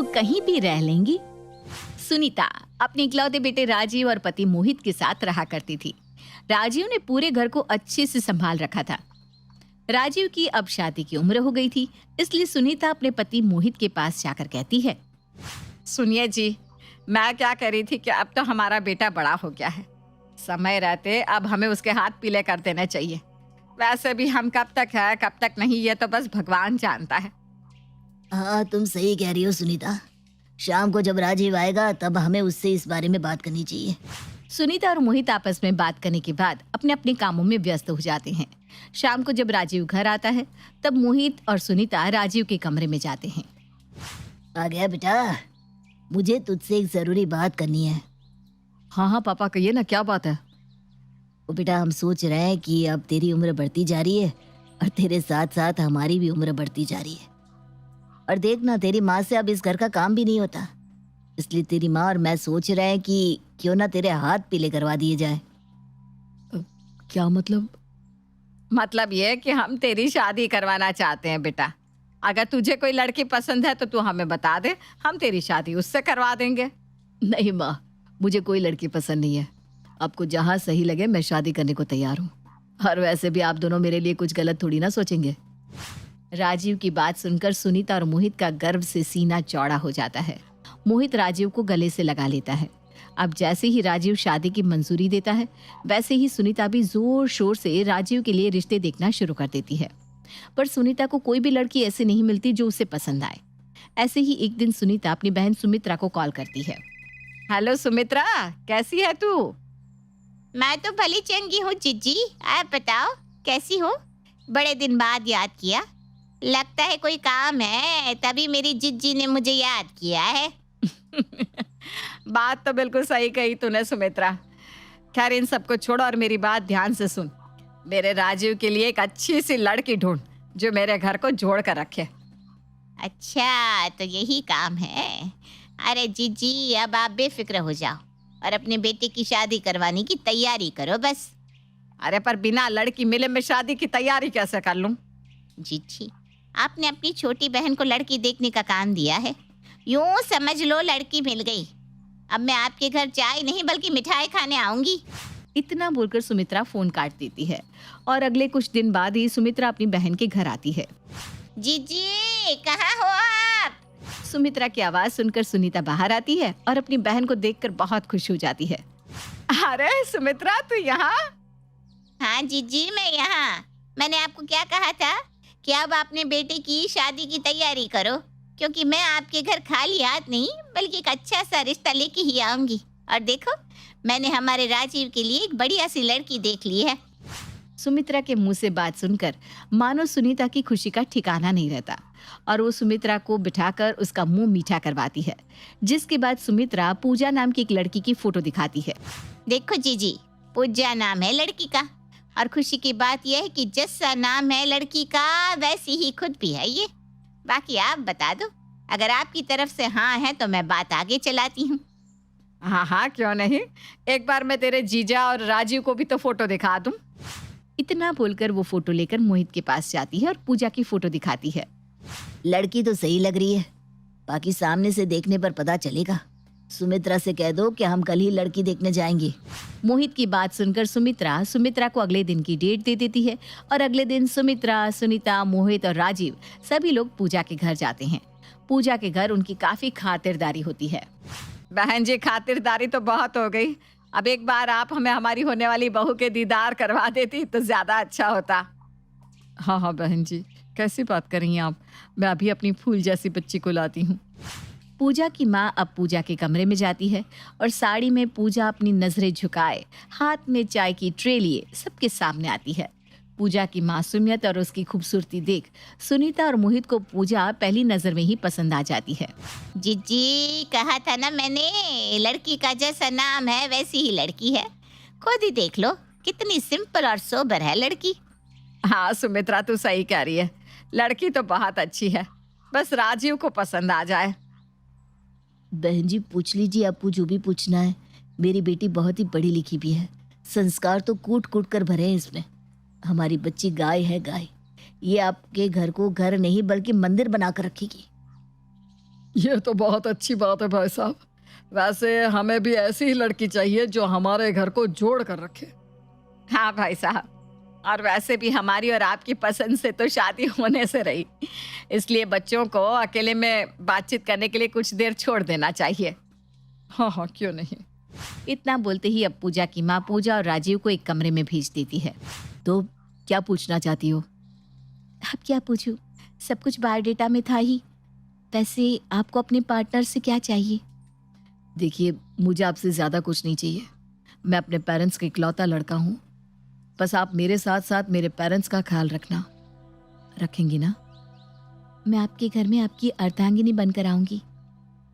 तो कहीं भी रह लेंगी। सुनीता अपने इकलौते बेटे राजीव और पति मोहित के साथ रहा करती थी। राजीव ने पूरे घर को अच्छे से संभाल रखा था। राजीव की अब शादी की उम्र हो गई थी, इसलिए सुनीता अपने पति मोहित के पास जाकर कहती है, सुनिए जी, मैं क्या कह रही थी कि अब तो हमारा बेटा बड़ा हो गया है, समय रहते अब हमें उसके हाथ पीले कर देने चाहिए। वैसे भी हम कब तक है कब तक नहीं ये तो बस भगवान जानता है। हाँ, तुम सही कह रही हो सुनीता। शाम को जब राजीव आएगा तब हमें उससे इस बारे में बात करनी चाहिए। सुनीता और मोहित आपस में बात करने के बाद अपने अपने कामों में व्यस्त हो जाते हैं। शाम को जब राजीव घर आता है तब मोहित और सुनीता राजीव के कमरे में जाते हैं। आ गया बेटा, मुझे तुझसे एक जरूरी बात करनी है। हाँ पापा कहिए ना, क्या बात है? वो बेटा, हम सोच रहे हैं कि अब तेरी उम्र बढ़ती जा रही है और तेरे साथ साथ हमारी भी उम्र बढ़ती जा रही है। और देख ना, तेरी माँ से अब इस घर का काम भी नहीं होता, इसलिए तेरी माँ और मैं सोच रहे हैं कि क्यों ना तेरे हाथ पीले करवा दिए जाए। क्या मतलब? मतलब ये कि हम तेरी शादी करवाना चाहते हैं बेटा। अगर तुझे कोई लड़की पसंद है तो तू हमें बता दे, हम तेरी शादी उससे करवा देंगे। नहीं माँ, मुझे कोई लड़की पसंद नहीं है। आपको जहाँ सही लगे मैं शादी करने को तैयार हूँ। और वैसे भी आप दोनों मेरे लिए कुछ गलत थोड़ी ना सोचेंगे। राजीव की बात सुनकर सुनीता और मोहित का गर्व से सीना चौड़ा हो जाता है। मोहित राजीव को गले से लगा लेता है। अब जैसे ही राजीव शादी की मंजूरी देता है, वैसे ही सुनीता भी जोर शोर से राजीव के लिए रिश्ते देखना शुरू कर देती है। पर सुनीता को कोई भी लड़की ऐसी नहीं मिलती जो उसे पसंद आए। ऐसे ही एक दिन सुनीता अपनी बहन सुमित्रा को कॉल करती है। हेलो सुमित्रा, कैसी है तू? मैं तो भली चंगी हूँ जीजी, आप बताओ कैसी हो? बड़े दिन बाद याद किया, लगता है कोई काम है तभी मेरी जीजी ने मुझे याद किया है। बात तो बिल्कुल सही कही तूने सुमित्रा। खैर इन सबको छोड़ और मेरी बात ध्यान से सुन। मेरे राजीव के लिए एक अच्छी सी लड़की ढूंढ जो मेरे घर को जोड़ कर रखे। अच्छा, तो यही काम है? अरे जीजी, अब आप बेफिक्र हो जाओ और अपने बेटे की शादी करवाने की तैयारी करो बस। अरे पर बिना लड़की मिले मैं शादी की तैयारी कैसे कर लूं? जीजी, आपने अपनी छोटी बहन को लड़की देखने का काम दिया है, यूं समझ लो लड़की मिल गई। अब मैं आपके घर चाय नहीं बल्कि मिठाई खाने आऊंगी। इतना बोलकर सुमित्रा फोन काट देती है और अगले कुछ दिन बाद ही सुमित्रा अपनी बहन के घर आती है। जीजी, कहाँ हो आप? सुमित्रा की आवाज सुनकर सुनीता बाहर आती है और अपनी बहन को देखकर बहुत खुश हो जाती है। अरे सुमित्रा, तू यहाँ? हाँ जीजी, मैं यहाँ। मैंने आपको क्या कहा था कि अब अपने बेटे की शादी की तैयारी करो, क्योंकि मैं आपके घर खाली हाथ नहीं बल्कि एक अच्छा सा रिश्ता लेके ही आऊंगी। और देखो, मैंने हमारे राजीव के लिए एक बढ़िया सी लड़की देख ली है। सुमित्रा के मुंह से बात सुनकर मानो सुनीता की खुशी का ठिकाना नहीं रहता और वो सुमित्रा को बिठाकर उसका मुंह मीठा करवाती है। जिसके बाद सुमित्रा पूजा नाम की एक लड़की की फोटो दिखाती है। देखो जीजी, पूजा नाम है लड़की का, और खुशी की बात यह है कि जैसा नाम है लड़की का वैसी ही खुद भी है ये। बाकी आप बता दो, अगर आपकी तरफ से हाँ है तो मैं बात आगे चलाती हूँ। हाँ हाँ, क्यों नहीं। एक बार मैं तेरे जीजा और राजीव को भी तो फोटो दिखा दूं। इतना बोलकर वो फोटो लेकर मोहित के पास जाती है और पूजा की फोटो दिखाती है। लड़की तो सही लग रही है, बाकी सामने से देखने पर पता चलेगा। सुमित्रा से कह दो कि हम कल ही लड़की देखने जाएंगे। मोहित की बात सुनकर सुमित्रा को अगले दिन की डेट दे देती है और अगले दिन सुमित्रा, सुनीता, मोहित और राजीव सभी लोग पूजा के घर जाते हैं। पूजा के घर उनकी काफी खातिरदारी होती है। बहन जी, खातिरदारी तो बहुत हो गई। अब एक बार आप हमें हमारी होने वाली बहू के दीदार करवा देती तो ज्यादा अच्छा होता। हाँ हाँ बहन जी, कैसी बात कर रही हैं आप? मैं अभी अपनी फूल जैसी बच्ची को लाती हूँ। पूजा की माँ अब पूजा के कमरे में जाती है और साड़ी में पूजा अपनी नजरें झुकाए हाथ में चाय की ट्रे लिए सबके सामने आती है। पूजा की मासूमियत और उसकी खूबसूरती देख सुनीता और मोहित को पूजा पहली नजर में ही पसंद आ जाती है। जीजी, कहा था ना मैंने, लड़की का जैसा नाम है वैसी ही लड़की है। खुद ही देख लो, कितनी सिंपल और सोबर है लड़की। हाँ सुमित्रा, तू सही कह रही है। लड़की तो बहुत अच्छी है, बस राजीव को पसंद आ जाए। बहन जी, पूछ लीजिए आपको जो भी पूछना है। मेरी बेटी बहुत ही पढ़ी लिखी भी है, संस्कार तो कूट कूट कर भरे हैं इसमें। हमारी बच्ची गाय है गाय, ये आपके घर को घर नहीं बल्कि मंदिर बनाकर रखेगी। ये तो बहुत अच्छी बात है भाई साहब। वैसे हमें भी ऐसी ही लड़की चाहिए जो हमारे घर को जोड़ कर रखे। हाँ भाई साहब, और वैसे भी हमारी और आपकी पसंद से तो शादी होने से रही, इसलिए बच्चों को अकेले में बातचीत करने के लिए कुछ देर छोड़ देना चाहिए। हाँ हाँ, क्यों नहीं। इतना बोलते ही अब पूजा की माँ पूजा और राजीव को एक कमरे में भेज देती है। तो क्या पूछना चाहती हो? अब क्या पूछूं, सब कुछ बायोडेटा में था ही। वैसे आपको अपने पार्टनर से क्या चाहिए? देखिए, मुझे आपसे ज़्यादा कुछ नहीं चाहिए। मैं अपने पेरेंट्स का इकलौता लड़का हूँ। बस आप मेरे साथ साथ मेरे पेरेंट्स का ख्याल रखना। रखेंगी ना? मैं आपके घर में आपकी अर्धांगिनी बनकर आऊंगी,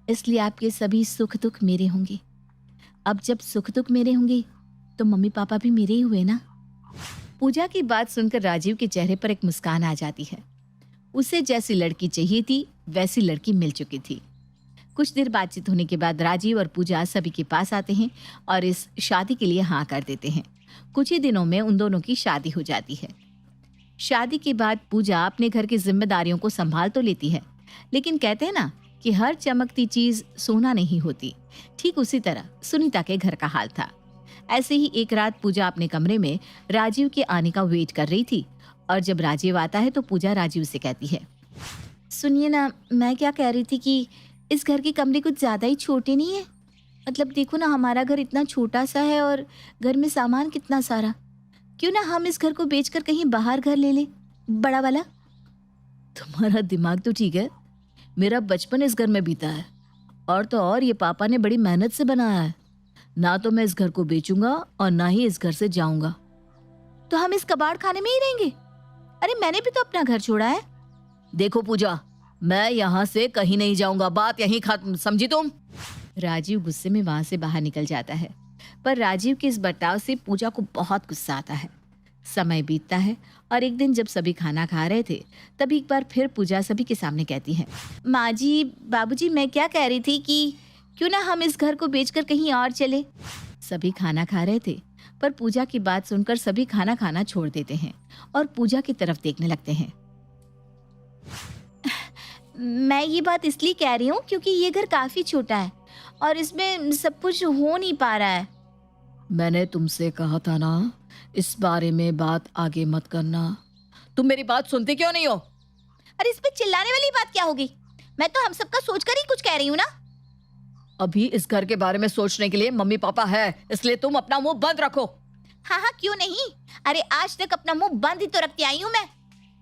इसलिए आपके सभी सुख दुख मेरे होंगे। अब जब सुख दुख मेरे होंगे तो मम्मी पापा भी मेरे ही हुए ना। पूजा की बात सुनकर राजीव के चेहरे पर एक मुस्कान आ जाती है। उसे जैसी लड़की चाहिए थी वैसी लड़की मिल चुकी थी। कुछ देर बातचीत होने के बाद राजीव और पूजा सभी के पास आते हैं और इस शादी के लिए हाँ कर देते हैं। कुछ ही दिनों में उन दोनों की शादी हो जाती है। शादी के बाद पूजा अपने घर की जिम्मेदारियों को संभाल तो लेती है, लेकिन कहते हैं ना कि हर चमकती चीज सोना नहीं होती। ठीक उसी तरह सुनीता के घर का हाल था। ऐसे ही एक रात पूजा अपने कमरे में राजीव के आने का वेट कर रही थी और जब राजीव आता है तो पूजा राजीव से कहती है, सुनिए ना, मैं क्या कह रही थी कि इस घर के कमरे कुछ ज्यादा ही छोटे नहीं है? मतलब देखो ना, हमारा घर इतना छोटा सा है और घर में सामान कितना सारा। क्यों ना हम इस घर को बेचकर कहीं बाहर घर ले ले, बड़ा वाला। तुम्हारा दिमाग तो ठीक है, मेरा बचपन इस घर में बीता है और तो और ये पापा ने बड़ी मेहनत से बनाया है। ना तो मैं इस घर को बेचूंगा और ना ही इस घर से जाऊंगा। तो हम इस कबाड़ खाने में ही रहेंगे? अरे मैंने भी तो अपना घर छोड़ा है। देखो पूजा, मैं यहाँ से कहीं नहीं जाऊंगा, बात यहीं खत्म, समझी तुम? राजीव गुस्से में वहां से बाहर निकल जाता है, पर राजीव के इस बर्ताव से पूजा को बहुत गुस्सा आता है। समय बीतता है और एक दिन जब सभी खाना खा रहे थे तभी एक बार फिर पूजा सभी के सामने कहती है, माँ जी, बाबूजी, मैं क्या कह रही थी कि क्यों ना हम इस घर को बेचकर कहीं और चले। सभी खाना खा रहे थे पर पूजा की बात सुनकर सभी खाना खाना छोड़ देते हैं और पूजा की तरफ देखने लगते हैं। मैं ये बात इसलिए कह रही हूँ क्योंकि ये घर काफी छोटा है और इसमें सब कुछ हो नहीं पा रहा है। मैंने तुमसे कहा था ना, इस बारे में बात आगे मत करना। तुम मेरी बात सुनती क्यों नहीं हो? अरे इस पे चिल्लाने वाली बात क्या होगी? मैं तो हम सबका सोचकर ही कुछ कह रही हूँ ना। अभी इस घर के बारे में सोचने के लिए मम्मी पापा है, इसलिए तुम अपना मुंह बंद रखो। हाँ हाँ, क्यों नहीं। अरे आज तक अपना मुंह बंद ही तो रखती आई हूँ मैं।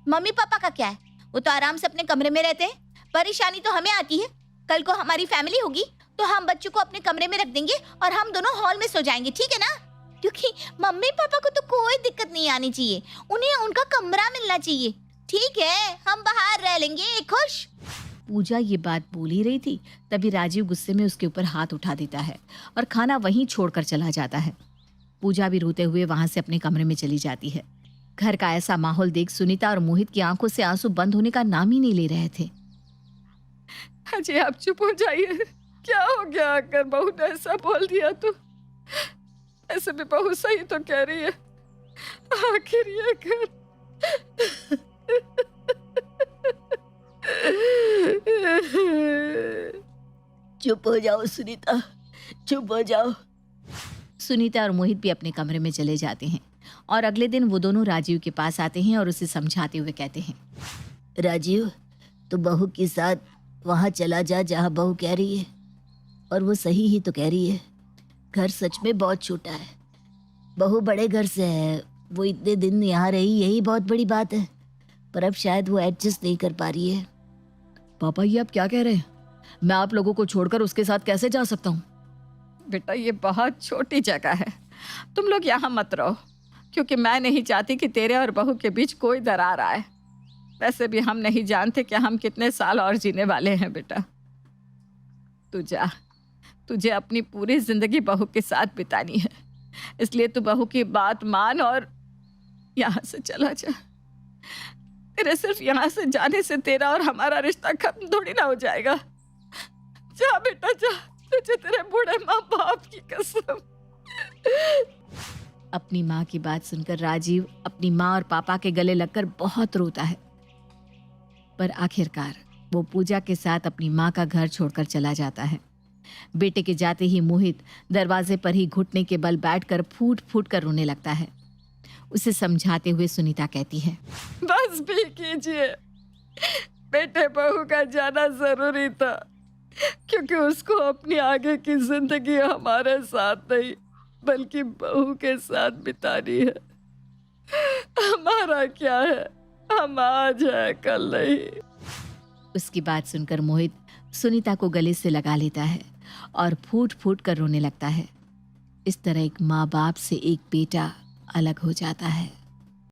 मम्मी पापा का क्या है, वो तो आराम से अपने कमरे में रहते हैं। परेशानी तो हमें आती है। कल को हमारी फैमिली होगी तो हम बच्चों को अपने कमरे में रख देंगे और हम दोनों हॉल में सो जाएंगे, ठीक है ना? क्योंकि मम्मी पापा को तो कोई दिक्कत नहीं आनी चाहिए, उन्हें उनका कमरा मिलना चाहिए। ठीक है, हम बाहर रह लेंगे, खुश। पूजा ये बात बोल ही रही थी तभी राजीव गुस्से में उसके ऊपर हाथ उठा देता है और खाना वहीं छोड़कर चला जाता है। पूजा भी रोते हुए वहां से अपने कमरे में चली जाती है। घर का ऐसा माहौल देख सुनीता और मोहित की आंखों से आंसू बंद होने का नाम ही नहीं ले रहे थे। अजय, आप चुप हो जाइए। क्या हो गया अगर बहू ने ऐसा बोल दिया तो? ऐसे भी बहू सही तो कह रही है। आखिर ये घर चुप हो जाओ सुनीता, चुप हो जाओ। सुनीता और मोहित भी अपने कमरे में चले जाते हैं और अगले दिन वो दोनों राजीव के पास आते हैं और उसे समझाते हुए कहते हैं, राजीव, तो बहू के साथ वहाँ चला जा जहाँ बहू कह रही है, और वो सही ही तो कह रही है। घर सच में बहुत छोटा है। बहू बड़े घर से है, वो इतने दिन यहाँ रही, यही बहुत बड़ी बात है। पर अब शायद वो एडजस्ट नहीं कर पा रही है। पापा ये आप क्या कह रहे हैं? मैं आप लोगों को छोड़कर उसके साथ कैसे जा सकता हूँ? बेटा, ये बहुत छोटी जगह है, तुम लोग यहाँ मत रहो, क्योंकि मैं नहीं चाहती कि तेरे और बहू के बीच कोई दरार आए। वैसे भी हम नहीं जानते कि हम कितने साल और जीने वाले हैं। बेटा तू जा, तुझे अपनी पूरी जिंदगी बहू के साथ बितानी है, इसलिए तू बहू की बात मान और यहाँ से चला जा। तेरे सिर्फ यहाँ से जाने से तेरा और हमारा रिश्ता खत्म थोड़ी ना हो जाएगा। जा बेटा जा, तुझे तेरे बूढ़े माँ बाप की कसम। अपनी माँ की बात सुनकर राजीव अपनी माँ और पापा के गले लगकर बहुत रोता है, पर आखिरकार वो पूजा के साथ अपनी माँ का घर छोड़कर चला जाता है। बेटे के जाते ही मोहित दरवाजे पर ही घुटने के बल बैठकर फूट फूट कर रोने लगता है। उसे समझाते हुए सुनीता कहती है, बस भी कीजिए, बेटे बहू का जाना जरूरी था, क्योंकि उसको अपनी आगे की जिंदगी हमारे साथ नहीं बल्कि बहू के साथ बितानी है। हमारा क्या है, हम आज है कल नहीं। उसकी बात सुनकर मोहित सुनीता को गले से लगा लेता है और फूट फूट कर रोने लगता है। इस तरह एक माँ बाप से एक बेटा अलग हो जाता है।